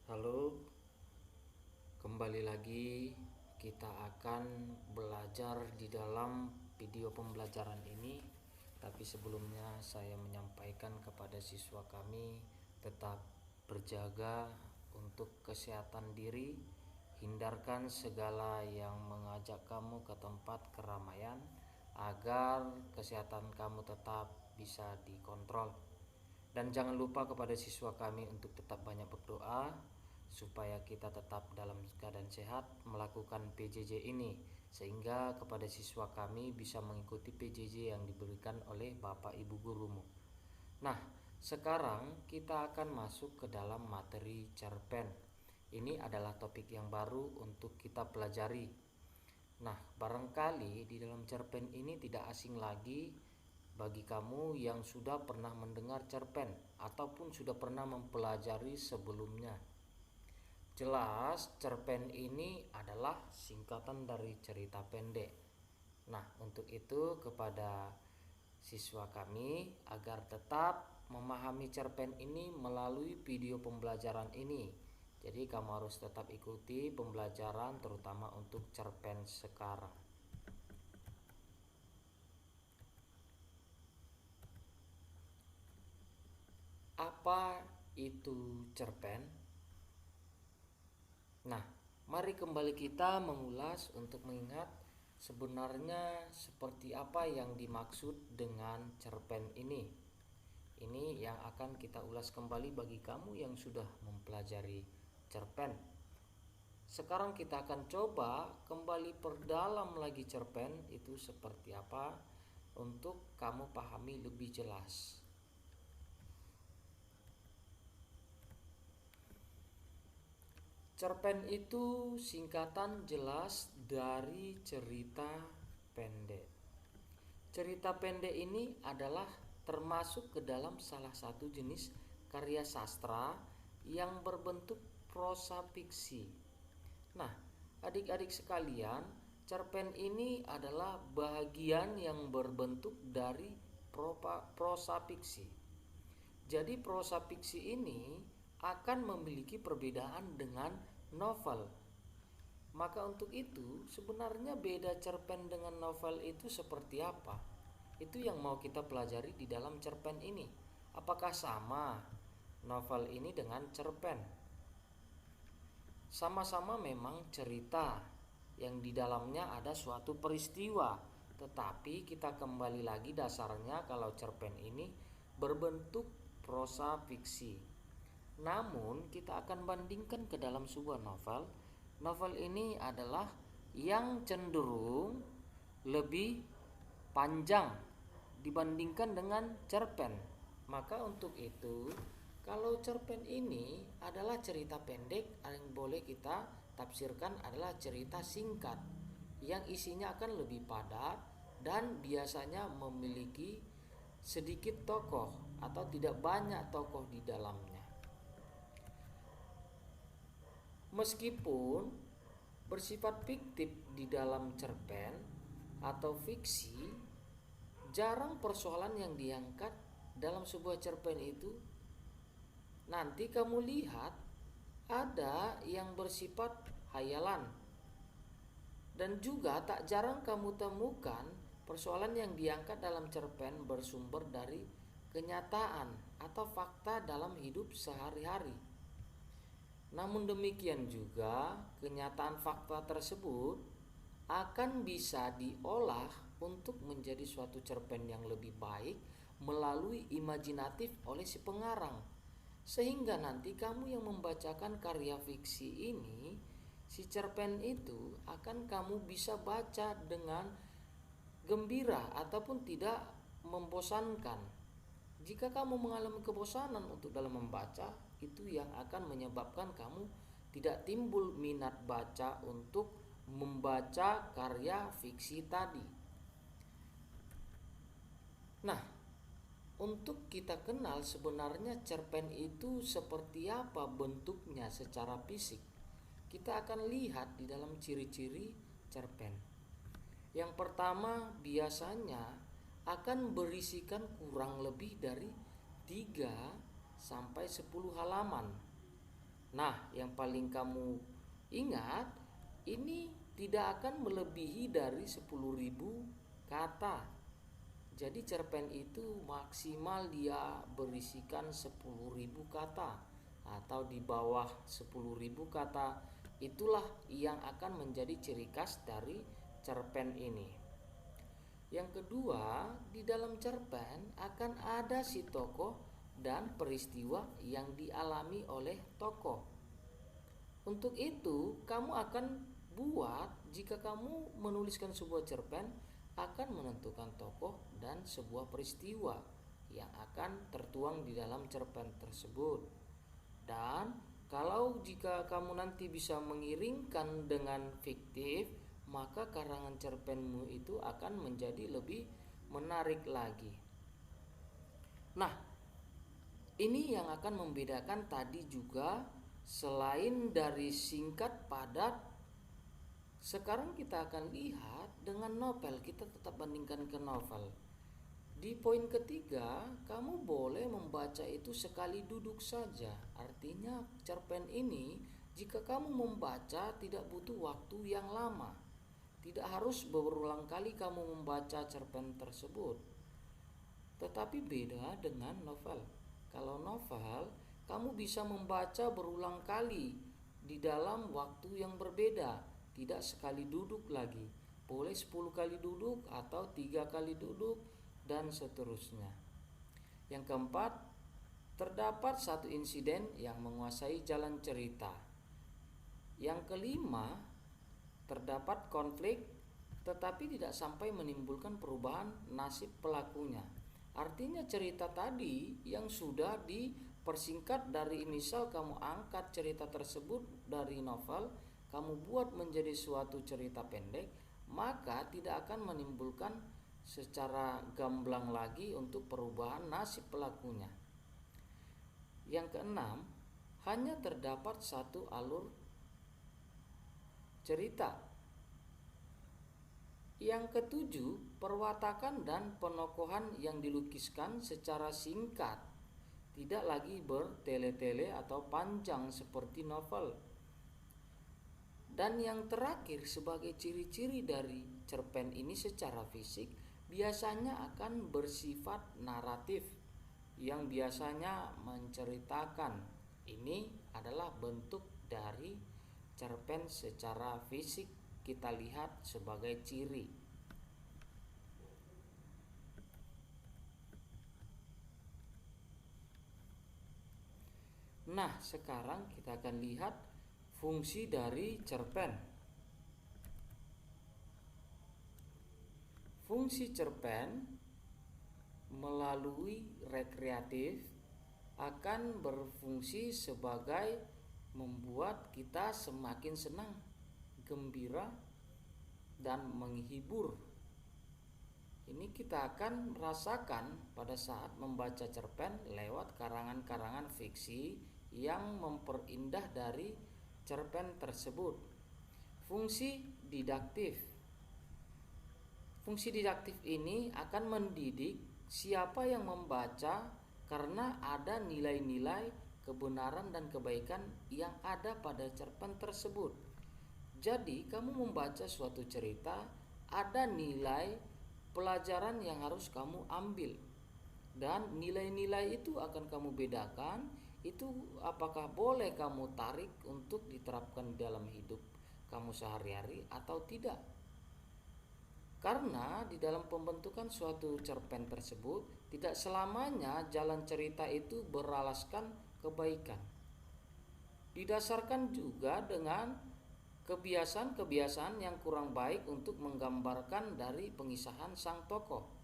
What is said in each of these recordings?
Halo, kembali lagi kita akan belajar di dalam video pembelajaran ini. Tapi sebelumnya saya menyampaikan kepada siswa kami tetap berjaga untuk kesehatan diri, hindarkan segala yang mengajak kamu ke tempat keramaian agar kesehatan kamu tetap bisa dikontrol. Dan jangan lupa kepada siswa kami untuk tetap banyak berdoa supaya kita tetap dalam keadaan sehat melakukan PJJ ini, sehingga kepada siswa kami bisa mengikuti PJJ yang diberikan oleh Bapak Ibu gurumu. Nah, sekarang kita akan masuk ke dalam materi cerpen. Ini adalah topik yang baru untuk kita pelajari. Nah, barangkali di dalam cerpen ini tidak asing lagi bagi kamu yang sudah pernah mendengar cerpen ataupun sudah pernah mempelajari sebelumnya. Jelas, cerpen ini adalah singkatan dari cerita pendek. Nah, untuk itu kepada siswa kami agar tetap memahami cerpen ini melalui video pembelajaran ini. Jadi kamu harus tetap ikuti pembelajaran terutama untuk cerpen sekarang. Apa itu cerpen? Nah, mari kembali kita mengulas untuk mengingat sebenarnya seperti apa yang dimaksud dengan cerpen ini. Ini yang akan kita ulas kembali bagi kamu yang sudah mempelajari cerpen. Sekarang kita akan coba kembali perdalam lagi cerpen itu seperti apa untuk kamu pahami lebih jelas. Cerpen itu singkatan jelas dari cerita pendek. Cerita pendek ini adalah termasuk ke dalam salah satu jenis karya sastra yang berbentuk prosa fiksi. Nah, adik-adik sekalian, cerpen ini adalah bagian yang berbentuk dari prosa fiksi. Jadi prosa fiksi ini akan memiliki perbedaan dengan novel. Maka untuk itu sebenarnya beda cerpen dengan novel itu seperti apa? Itu yang mau kita pelajari di dalam cerpen ini. Apakah sama novel ini dengan cerpen? Sama-sama memang cerita yang di dalamnya ada suatu peristiwa, tetapi kita kembali lagi dasarnya kalau cerpen ini berbentuk prosa fiksi. Namun kita akan bandingkan ke dalam sebuah novel. Novel ini adalah yang cenderung lebih panjang dibandingkan dengan cerpen. Maka untuk itu, kalau cerpen ini adalah cerita pendek, yang boleh kita tafsirkan adalah cerita singkat yang isinya akan lebih padat dan biasanya memiliki sedikit tokoh atau tidak banyak tokoh di dalamnya. Meskipun bersifat fiktif di dalam cerpen atau fiksi, jarang persoalan yang diangkat dalam sebuah cerpen itu nanti kamu lihat ada yang bersifat hayalan. Dan juga tak jarang kamu temukan persoalan yang diangkat dalam cerpen bersumber dari kenyataan atau fakta dalam hidup sehari-hari. Namun demikian juga, kenyataan fakta tersebut akan bisa diolah untuk menjadi suatu cerpen yang lebih baik melalui imajinatif oleh si pengarang. Sehingga nanti kamu yang membacakan karya fiksi ini, si cerpen itu akan kamu bisa baca dengan gembira ataupun tidak membosankan. Jika kamu mengalami kebosanan untuk dalam membaca, itu yang akan menyebabkan kamu tidak timbul minat baca untuk membaca karya fiksi tadi. Nah, untuk kita kenal sebenarnya cerpen itu seperti apa bentuknya secara fisik, kita akan lihat di dalam ciri-ciri cerpen. Yang pertama, biasanya akan berisikan kurang lebih dari 3 sampai 10 halaman. Nah, yang paling kamu ingat, ini tidak akan melebihi dari 10.000 kata. Jadi cerpen itu maksimal dia berisikan 10.000 kata, atau di bawah 10.000 kata itulah yang akan menjadi ciri khas dari cerpen ini. Yang kedua, di dalam cerpen akan ada si tokoh dan peristiwa yang dialami oleh tokoh. Untuk itu, kamu akan buat, jika kamu menuliskan sebuah cerpen, akan menentukan tokoh dan sebuah peristiwa yang akan tertuang di dalam cerpen tersebut. Dan kalau jika kamu nanti bisa mengiringkan dengan fiktif, maka karangan cerpenmu itu akan menjadi lebih menarik lagi. Nah, ini yang akan membedakan tadi juga, selain dari singkat padat, sekarang kita akan lihat dengan novel, kita tetap bandingkan ke novel. Di poin ketiga, kamu boleh membaca itu sekali duduk saja. Artinya cerpen ini jika kamu membaca tidak butuh waktu yang lama. Tidak harus berulang kali kamu membaca cerpen tersebut. Tetapi beda dengan novel. Kalau novel, kamu bisa membaca berulang kali di dalam waktu yang berbeda, tidak sekali duduk lagi. Boleh 10 kali duduk atau 3 kali duduk dan seterusnya. Yang keempat, terdapat satu insiden yang menguasai jalan cerita. Yang kelima, terdapat konflik tetapi tidak sampai menimbulkan perubahan nasib pelakunya. Artinya cerita tadi yang sudah dipersingkat dari, misal kamu angkat cerita tersebut dari novel, kamu buat menjadi suatu cerita pendek, maka tidak akan menimbulkan secara gamblang lagi untuk perubahan nasib pelakunya. Yang keenam, hanya terdapat satu alur cerita. Yang ketujuh, perwatakan dan penokohan yang dilukiskan secara singkat, tidak lagi bertele-tele atau panjang seperti novel. Dan yang terakhir, sebagai ciri-ciri dari cerpen ini secara fisik, biasanya akan bersifat naratif yang biasanya menceritakan. Ini adalah bentuk dari cerpen secara fisik, kita lihat sebagai ciri. Nah, sekarang kita akan lihat fungsi dari cerpen. Fungsi cerpen melalui rekreatif akan berfungsi sebagai membuat kita semakin senang, gembira, dan menghibur. Ini kita akan merasakan pada saat membaca cerpen lewat karangan-karangan fiksi yang memperindah dari cerpen tersebut. Fungsi didaktif. Fungsi didaktif ini akan mendidik siapa yang membaca karena ada nilai-nilai kebenaran dan kebaikan yang ada pada cerpen tersebut. Jadi, kamu membaca suatu cerita, ada nilai pelajaran yang harus kamu ambil. Dan nilai-nilai itu akan kamu bedakan, itu apakah boleh kamu tarik untuk diterapkan dalam hidup kamu sehari-hari atau tidak. Karena di dalam pembentukan suatu cerpen tersebut tidak selamanya jalan cerita itu beralaskan kebaikan. Didasarkan juga dengan kebiasaan-kebiasaan yang kurang baik untuk menggambarkan dari pengisahan sang tokoh.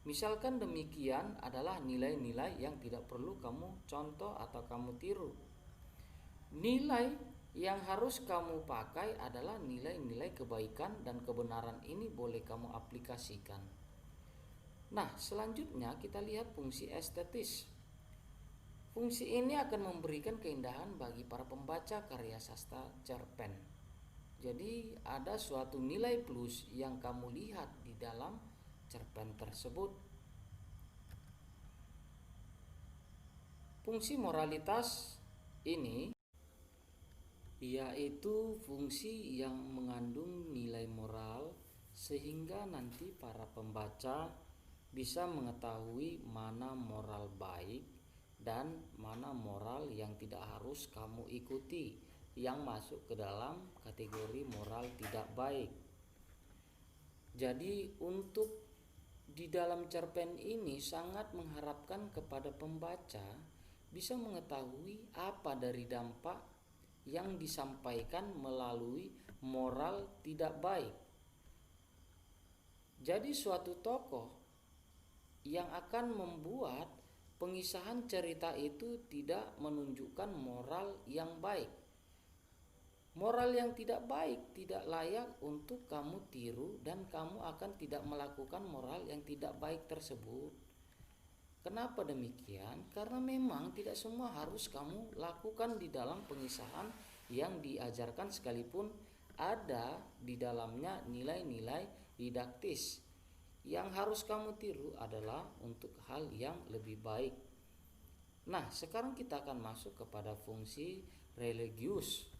Misalkan demikian adalah nilai-nilai yang tidak perlu kamu contoh atau kamu tiru. Nilai yang harus kamu pakai adalah nilai-nilai kebaikan dan kebenaran, ini boleh kamu aplikasikan. Nah, selanjutnya kita lihat fungsi estetis. Fungsi ini akan memberikan keindahan bagi para pembaca karya sastra cerpen. Jadi ada suatu nilai plus yang kamu lihat di dalam cerpen tersebut. Fungsi moralitas ini yaitu fungsi yang mengandung nilai moral sehingga nanti para pembaca bisa mengetahui mana moral baik dan mana moral yang tidak harus kamu ikuti, yang masuk ke dalam kategori moral tidak baik. Jadi untuk di dalam cerpen ini sangat mengharapkan kepada pembaca bisa mengetahui apa dari dampak yang disampaikan melalui moral tidak baik. Jadi suatu tokoh yang akan membuat pengisahan cerita itu tidak menunjukkan moral yang baik. Moral yang tidak baik tidak layak untuk kamu tiru dan kamu akan tidak melakukan moral yang tidak baik tersebut. Kenapa demikian? Karena memang tidak semua harus kamu lakukan di dalam pengisahan yang diajarkan, sekalipun ada di dalamnya nilai-nilai didaktis. Yang harus kamu tiru adalah untuk hal yang lebih baik. Nah, sekarang kita akan masuk kepada fungsi religius.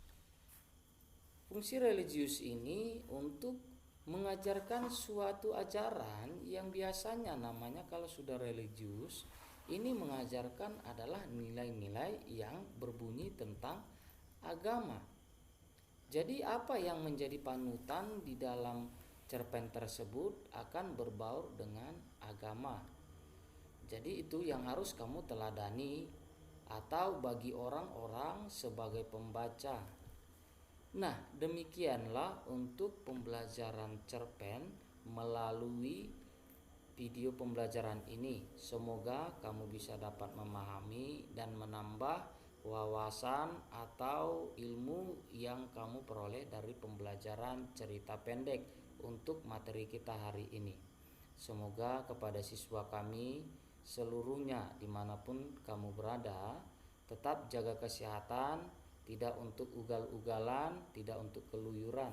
Fungsi religius ini untuk mengajarkan suatu ajaran yang biasanya namanya kalau sudah religius ini mengajarkan adalah nilai-nilai yang berbunyi tentang agama. Jadi apa yang menjadi panutan di dalam cerpen tersebut akan berbaur dengan agama. Jadi itu yang harus kamu teladani atau bagi orang-orang sebagai pembaca. Nah, demikianlah untuk pembelajaran cerpen melalui video pembelajaran ini. Semoga kamu bisa dapat memahami dan menambah wawasan atau ilmu yang kamu peroleh dari pembelajaran cerita pendek untuk materi kita hari ini. Semoga kepada siswa kami seluruhnya dimanapun kamu berada, tetap jaga kesehatan, tidak untuk ugal-ugalan, tidak untuk keluyuran.